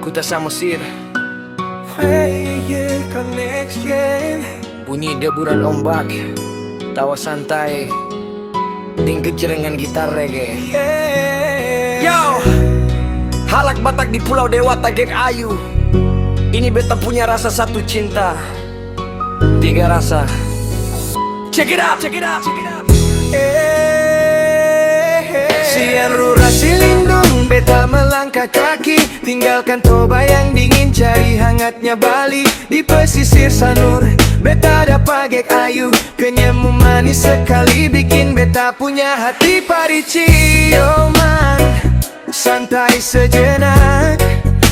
Kuta Samosir, bunyi deburan ombak, tawa santai, tingkat jerengan gitar reggae. Yo, halak Batak di Pulau Dewata gek ayu. Ini beta punya rasa satu cinta, tiga rasa. Check it out, check it out, check it out. Siang rura silindung, beta melangkah kaki, tinggalkan Toba yang dingin, cari hangatnya Bali. Di pesisir Sanur, beta ada pagek ayu, kenyemu manis sekali, bikin beta punya hati paricioman. Santai sejenak,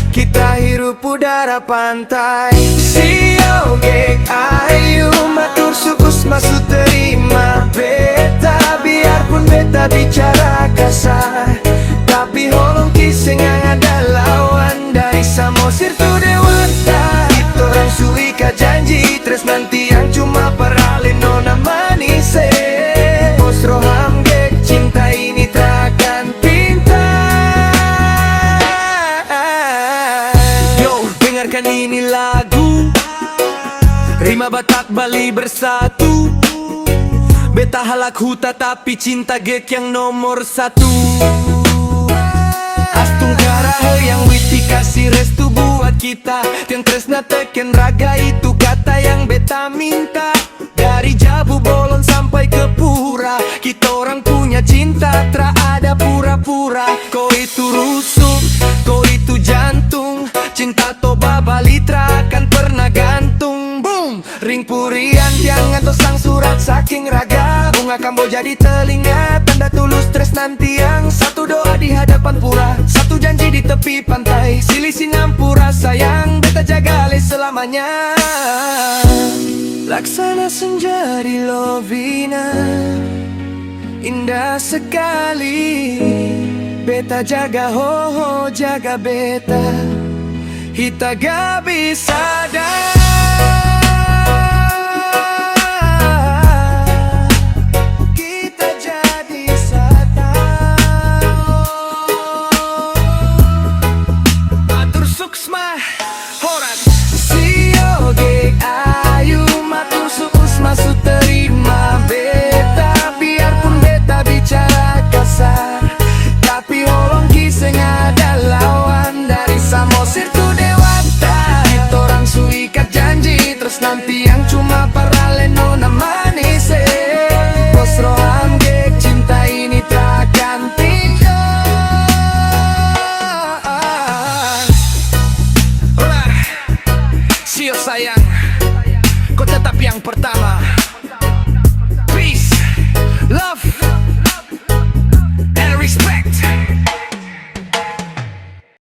kita hirup udara pantai. Sio gek ayu, matur sukus masuk terima beta, biarpun beta bicara kasar, tapi holong kisah yang ada lawan. Dari Samosir tu Dewata, kita orang suika janji, tres nanti yang cuma peralin nona manis. Bos roham gek, cinta ini takkan pinta. Yo, dengarkan ini lagu, rima Batak Bali bersatu. Beta halak huta tapi cinta gek yang nomor satu. Astung karahe yang witi kasih restu buat kita, yang tresna teken raga itu kata yang beta minta. Dari Jabu Bolon sampai ke Pura, kita orang punya cinta, tak ada pura-pura. Kau itu rusuk, kau itu jantung, cinta Toba Bali akan pernah gantung. Boom, ring purian tiang atau sang surat saking raga, bunga kambo jadi telinga, tanda tulus tres nanti yang satu doa di hadapan pura, satu janji di tepi pantai, silih singampura sayang, beta jaga le selamanya. Laksana senja di Lovina, indah sekali, beta jaga ho jaga beta, hita gak bisa dah. Masuk terima beta, biarpun beta bicara kasar, tapi holong kisah ada lawan. Dari Samosir tu Dewata, kita orang suikat janji, terus nanti yang cuma parale nona manis. Bos roham gek, cinta ini takkan tinggal. Sio sayang, kau tetap yang pertama.